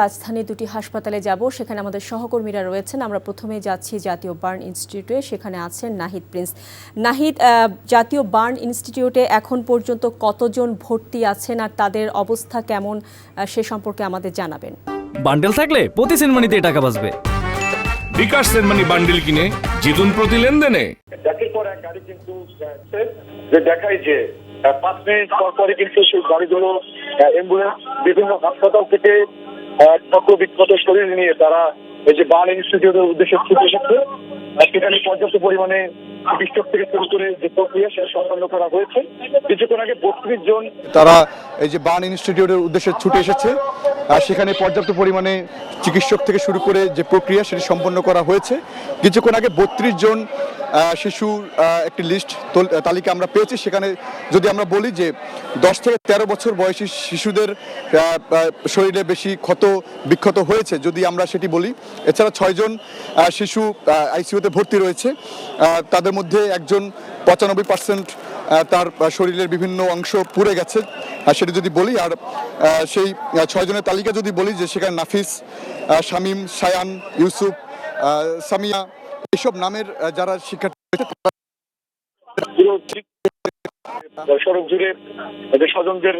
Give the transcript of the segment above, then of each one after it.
রাজধানী দুটি হাসপাতালে যাব, সেখানে আমাদের সহকর্মীরা রয়েছেন। আমরা প্রথমে যাচ্ছি জাতীয় বার্ন ইনস্টিটিউটে, সেখানে আছেন নাহিদ প্রিন্স। নাহিদ, জাতীয় বার্ন ইনস্টিটিউটে এখন পর্যন্ত কতজন ভর্তি আছেন আর তাদের অবস্থা কেমন সে সম্পর্কে আমাদের জানাবেন। বান্ডেল থাকলে প্রতি সেনমানিতে টাকা বাঁচবে। বিকাশ সেনমানি বান্ডেল কিনে জিতুন প্রতি লেনদেনে। একের পর এক গাড়ি কিন্তু যে দেখায় যে 5 মিনিট পর পরে কিন্তু সেই গাড়িগুলো অ্যাম্বুলেন্স বিভিন্ন হাসপাতাল থেকে ক্ষত বিক্ষত শরীর নিয়ে তারা এই যে বার্ন ইনস্টিটিউটের উদ্দেশ্যে ছুটে এসেছে। সেখানে পর্যাপ্ত পরিমাণে চিকিৎসক থেকে শুরু করে যে প্রক্রিয়া সেটা সম্পন্ন করা হয়েছে। কিছুক্ষণ আগে 32 জন তারা এই যে বার্ন ইনস্টিটিউটের উদ্দেশ্যে ছুটে এসেছে। সেখানে পর্যাপ্ত পরিমাণে চিকিৎসক থেকে শুরু করে যে প্রক্রিয়া সেটি সম্পন্ন করা হয়েছে। কিছুক্ষণ আগে 32 জন শিশুর একটি লিস্ট তালিকা আমরা পেয়েছি। সেখানে যদি আমরা বলি যে 10 থেকে 13 বছর বয়সী শিশুদের শরীরে বেশি ক্ষত বিক্ষত হয়েছে যদি আমরা সেটি বলি। এছাড়া 6 জন শিশু আইসিইউতে ভর্তি রয়েছে। তাদের মধ্যে একজন 95% তার শরীরের বিভিন্ন অংশ পুড়ে গেছে সেটি যদি বলি। আর সেই 6 জনের তালিকা যদি বলি যে সেখানে নাফিস, শামীম, সায়ান, ইউসুফ, সামিয়া এসব নামের যারা শিক্ষার্থী সড়ক জুড়ে স্বজনদের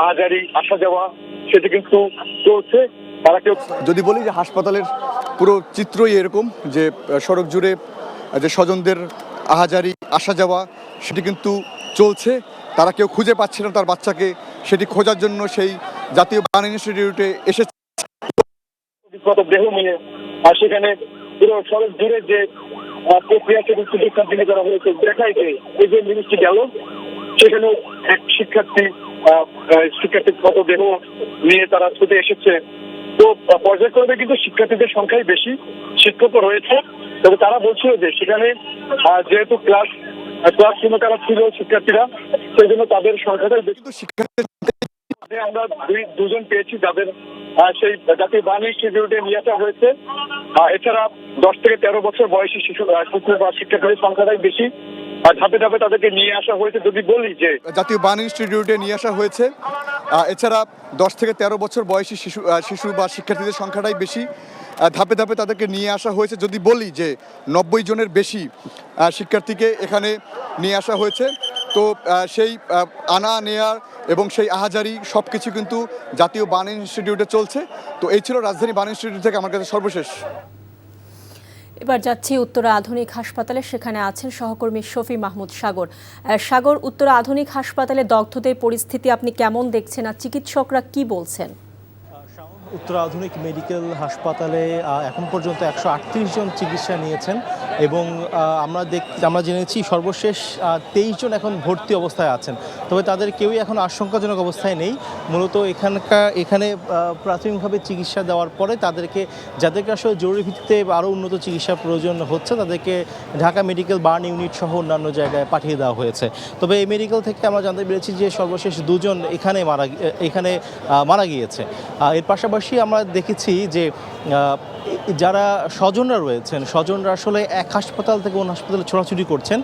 আহাজারি আসা যাওয়া সেটি কিন্তু চলছে। তারা কেউ যদি বলি যে হাসপাতালের পুরো চিত্রই এরকম যে সড়ক জুড়ে যে স্বজনদের আহাজারি আসা যাওয়া সেটি কিন্তু চলছে। তারা কেউ খুঁজে পাচ্ছে না তার বাচ্চাকে, সেটি খোঁজার জন্য সেই জাতীয় বার্ন ইনস্টিটিউটে এসেছে দেহ নিয়ে। আর সেখানে পুরো সড়ক জুড়ে যে প্রক্রিয়া সেটি কন্টিনিউ করা হয়েছে। দেখায় যে এই যে মিনিস্ট্রি গেল সেখানে এক শিক্ষার্থীর কত দেহ নিয়ে তারা ছুটে এসেছে। তো পর্যায়ক্রমে কিন্তু শিক্ষার্থীদের সংখ্যাই বেশি, শিক্ষকও রয়েছে। তবে তারা বলছিল যে সেখানে যেহেতু ক্লাসরুমে তারা ছিল শিক্ষার্থীরা, সেই জন্য তাদের সংখ্যাটাই বেশি। আমরা দুজন পেয়েছি যাদের সেই জাতীয় বার্ন ইনস্টিটিউটে নিয়ে আসা হয়েছে। এছাড়া 10 থেকে 13 বছর বয়সী শিশু বা শিক্ষার্থীদের সংখ্যাটাই বেশি। ধাপে ধাপে তাদেরকে নিয়ে আসা হয়েছে। যদি বলি যে জাতীয় বার্ন ইনস্টিটিউটে নিয়ে আসা হয়েছে। এছাড়া 10 থেকে 13 বছর বয়সী শিশু বা শিক্ষার্থীদের সংখ্যাটাই বেশি। ধাপে ধাপে তাদেরকে নিয়ে আসা হয়েছে। যদি বলি যে 90 জনের বেশি শিক্ষার্থীকে এখানে নিয়ে আসা হয়েছে। তো সেই আনা নেয়ার এবং সেই আহাজারি সব কিছু কিন্তু জাতীয় বার্ন ইনস্টিটিউটে চলছে। তো এই ছিল রাজধানী বার্ন ইনস্টিটিউট থেকে আমার কাছে সর্বশেষ। এবার যাচ্ছি উত্তরা আধুনিক হাসপাতালে, সেখানে আছেন সহকর্মী শফি মাহমুদ সাগর। সাগর, উত্তরা আধুনিক হাসপাতালে দগ্ধদের পরিস্থিতি আপনি কেমন দেখছেন আর চিকিৎসকরা কি বলছেন? উত্তরা আধুনিক মেডিকেল হাসপাতালে এখন পর্যন্ত 138 জন চিকিৎসা নিয়েছেন এবং আমরা জেনেছি সর্বশেষ 23 জন এখন ভর্তি অবস্থায় আছেন। তবে তাদের কেউই এখন আশঙ্কাজনক অবস্থায় নেই। মূলত এখানে প্রাথমিকভাবে চিকিৎসা দেওয়ার পরে যাদেরকে আসলে জরুরি ভিত্তিতে আরও উন্নত চিকিৎসার প্রয়োজন হচ্ছে তাদেরকে ঢাকা মেডিকেল বার্ন ইউনিট সহ অন্যান্য জায়গায় পাঠিয়ে দেওয়া হয়েছে। তবে এই মেডিকেল থেকে আমরা জানতে পেরেছি যে সর্বশেষ 2 জন এখানে মারা গিয়েছে। এর পাশাপাশি আমরা দেখেছি যে যারা স্বজনরা আসলে এক হাসপাতাল থেকে অন্য হাসপাতালে ছোটাছুটি করছেন।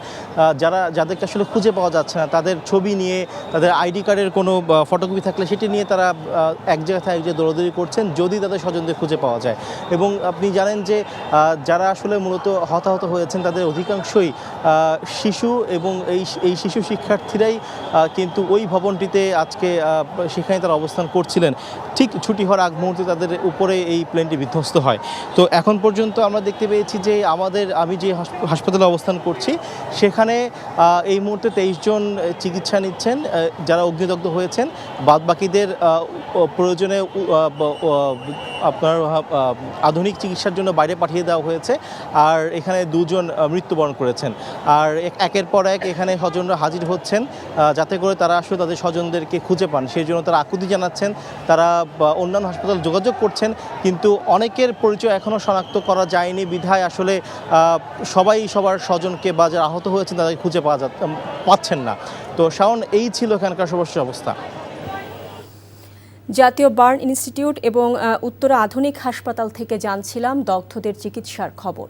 যাদেরকে আসলে খুঁজে পাওয়া যাচ্ছে না তাদের ছবি নিয়ে, তাদের আইডি কার্ডের কোনো ফটোকপি থাকলে সেটি নিয়ে তারা এক জায়গা থেকে এক জায়গায় দৌড়াদৌড়ি করছেন যদি তাদের স্বজনদের খুঁজে পাওয়া যায়। এবং আপনি জানেন যে যারা আসলে মূলত হতাহত হয়েছেন তাদের অধিকাংশই শিশু এবং এই শিশু শিক্ষার্থীরাই কিন্তু ওই ভবনটিতে আজকে সেখানে তারা অবস্থান করছিলেন। ঠিক ছুটি হওয়ার আগ মুহূর্তে তাদের উপরে এই প্লেনটি বিধ্বস্ত হয়। তো এখন পর্যন্ত আমরা দেখতে পেয়েছি যে আমি যে হাসপাতালে অবস্থান করছি সেখানে এই মুহূর্তে 23 জন চিকিৎসা নিচ্ছেন যারা অগ্নিদগ্ধ হয়েছেন। বাদবাকিদের প্রয়োজনে আপনার আধুনিক চিকিৎসার জন্য বাইরে পাঠিয়ে দেওয়া হয়েছে। আর এখানে 2 জন মৃত্যুবরণ করেছেন। আর একের পর এক এখানে স্বজনরা হাজির হচ্ছেন যাতে করে তারা আসলে তাদের স্বজনদেরকে খুঁজে পান। সেই জন্য তারা আকুতি জানাচ্ছেন, তারা অন্যান্য হাসপাতাল যোগাযোগ করছেন, কিন্তু অনেকের পরিচয় এখনও শনাক্ত করা যায়নি বিধায় আসলে সবাই সবার স্বজনকে বা যারা আহত হয়েছেন তাদেরকে খুঁজে পাচ্ছেন না। তো শাওন, এই ছিল এখানকার সর্বশেষ অবস্থা। জাতীয় বার্ন ইনস্টিটিউট এবং উত্তরা আধুনিক হাসপাতাল থেকে জানছিলাম দগ্ধদের চিকিৎসার খবর।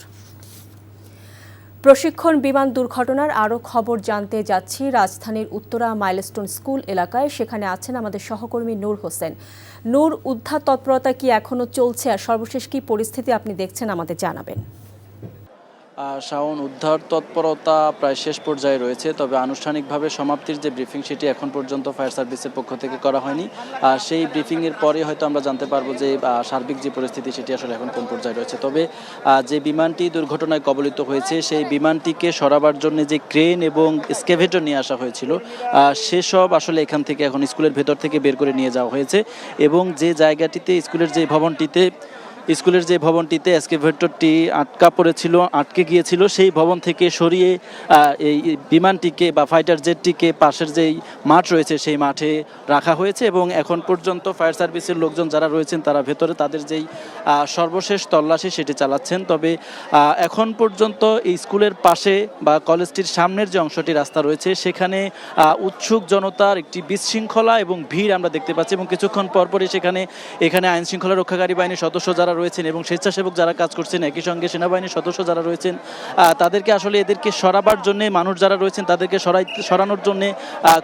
প্রশিক্ষণ বিমান দুর্ঘটনার আরও খবর জানতে যাচ্ছি রাজধানীর উত্তরা মাইলস্টোন স্কুল এলাকায়। সেখানে আছেন আমাদের সহকর্মী নূর হোসেন। নূর, উদ্ধার তৎপরতা কি এখনো চলছে আর সর্বশেষ কি পরিস্থিতি আপনি দেখছেন আমাদের জানাবেন। শাওন, উদ্ধার তৎপরতা প্রায় শেষ পর্যায়ে রয়েছে, তবে আনুষ্ঠানিকভাবে সমাপ্তির যে ব্রিফিং সেটি এখন পর্যন্ত ফায়ার সার্ভিসের পক্ষ থেকে করা হয়নি। সেই ব্রিফিংয়ের পরে হয়তো আমরা জানতে পারবো যে সার্বিক যে পরিস্থিতি সেটি আসলে এখন কোন পর্যায়ে রয়েছে। তবে যে বিমানটি দুর্ঘটনায় কবলিত হয়েছে সেই বিমানটিকে সরাবার জন্য যে ক্রেন এবং এক্সকেভেটর নিয়ে আসা হয়েছিল সেসব আসলে এখান থেকে এখন স্কুলের ভেতর থেকে বের করে নিয়ে যাওয়া হয়েছে এবং যে জায়গাটিতে স্কুলের যে ভবনটিতে এক্সকেভেটরটি আটকে গিয়েছিল সেই ভবন থেকে সরিয়ে এই বিমানটিকে বা ফাইটার জেটটিকে পাশের যেই মাঠ রয়েছে সেই মাঠে রাখা হয়েছে এবং এখন পর্যন্ত ফায়ার সার্ভিসের লোকজন যারা রয়েছেন তারা ভেতরে তাদের যেই সর্বশেষ তল্লাশি সেটি চালাচ্ছেন। তবে এখন পর্যন্ত এই স্কুলের পাশে বা কলেজটির সামনের যে অংশটি রাস্তা রয়েছে সেখানে উৎসুক জনতার একটি বিশৃঙ্খলা এবং ভিড় আমরা দেখতে পাচ্ছি এবং কিছুক্ষণ পরপরই এখানে আইন শৃঙ্খলা রক্ষাকারী বাহিনীর সদস্য যারা রয়েছেন এবং স্বেচ্ছাসেবক যারা কাজ করছেন, একই সঙ্গে সেনাবাহিনীর সদস্য যারা রয়েছেন তাদেরকে আসলে এদেরকে সরাবার জন্য মানুষ যারা রয়েছেন তাদেরকে সরানোর জন্য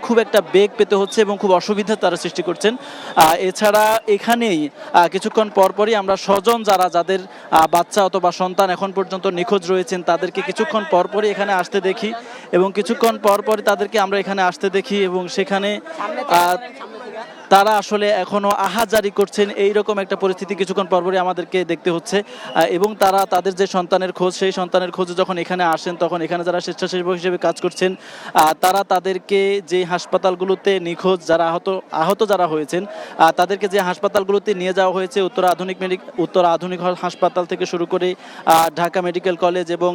খুব একটা বেগ পেতে হচ্ছে এবং খুব অসুবিধা তারা সৃষ্টি করছেন। এছাড়া এখানেই কিছুক্ষণ পরপরই আমরা স্বজন যাদের বাচ্চা অথবা সন্তান এখন পর্যন্ত নিখোঁজ রয়েছেন তাদেরকে কিছুক্ষণ পরপরই এখানে আসতে দেখি এবং কিছুক্ষণ পরপরই তাদেরকে আমরা এখানে আসতে দেখি এবং সেখানে তারা আসলে এখনো আহাজারি করছেন, এইরকম একটা পরিস্থিতি কিছুক্ষণ পরপরই আমাদেরকে দেখতে হচ্ছে এবং তারা তাদের যে সন্তানের খোঁজ সেই সন্তানের খোঁজে যখন এখানে আসেন তখন এখানে যারা স্বেচ্ছাসেবক হিসেবে কাজ করছেন তারা তাদেরকে যে হাসপাতালগুলোতে নিখোঁজ যারা আহত যারা হয়েছেন তাদেরকে যে হাসপাতালগুলোতে নিয়ে যাওয়া হয়েছে উত্তরা আধুনিক হাসপাতাল থেকে শুরু করে ঢাকা মেডিকেল কলেজ এবং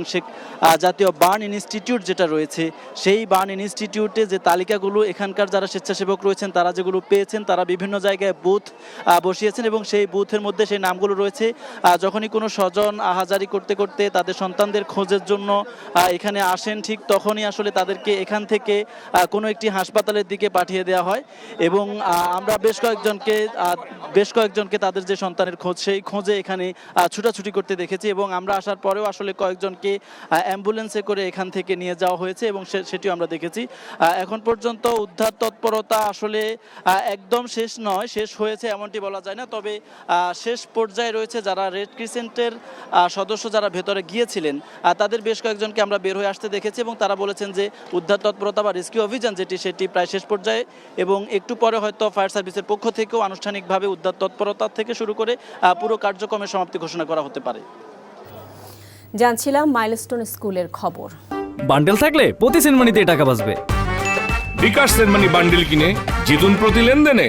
জাতীয় বার্ন ইনস্টিটিউট যেটা রয়েছে সেই বার্ন ইনস্টিটিউটে যে তালিকাগুলো এখানকার যারা স্বেচ্ছাসেবক রয়েছেন তারা যেগুলো পেয়েছেন তারা বিভিন্ন জায়গায় বুথ বসিয়েছেন এবং সেই বুথের মধ্যে সেই নামগুলো রয়েছে। যখনই কোনো স্বজন আহাজারি করতে করতে তাদের সন্তানদের খোঁজের জন্য এখানে আসেন ঠিক তখনই আসলে তাদেরকে এখান থেকে কোনো একটি হাসপাতালের দিকে পাঠিয়ে দেওয়া হয় এবং আমরা বেশ কয়েকজনকে তাদের যে সন্তানের খোঁজ সেই খোঁজে এখানে ছুটাছুটি করতে দেখেছি এবং আমরা আসার পরেও আসলে কয়েকজনকে অ্যাম্বুলেন্সে করে এখান থেকে নিয়ে যাওয়া হয়েছে এবং সেটিও আমরা দেখেছি। এখন পর্যন্ত উদ্ধার তৎপরতা আসলে একদম শেষ হয়েছে এমনটি বলা যায় না, তবে শেষ পর্যায়ে রয়েছে যারা রেড ক্রিসেন্টের সদস্য যারা ভেতরে গিয়েছিলেন তাদের বেশ কয়েকজনকে আমরা বের হয়ে আসতে দেখেছি এবং তারা বলেছেন যে উদ্ধার তৎপরতা বা রেস্কিউ অভিযান সেটি প্রায় শেষ পর্যায়ে এবং একটু পরে হয়তো ফায়ার সার্ভিসের পক্ষ থেকেও আনুষ্ঠানিকভাবে উদ্ধার তৎপরতা থেকে শুরু করে পুরো কার্যক্রমের সমাপ্তি ঘোষণা করা হতে পারে। জানছিলাম মাইলস্টোন স্কুলের খবর। বান্ডেল থাকলে প্রতি সেনমানিতে টাকা বাঁচবে। বিকাশ সেনমানি বান্ডিল কিনে জিতুন প্রতি লেনদেনে।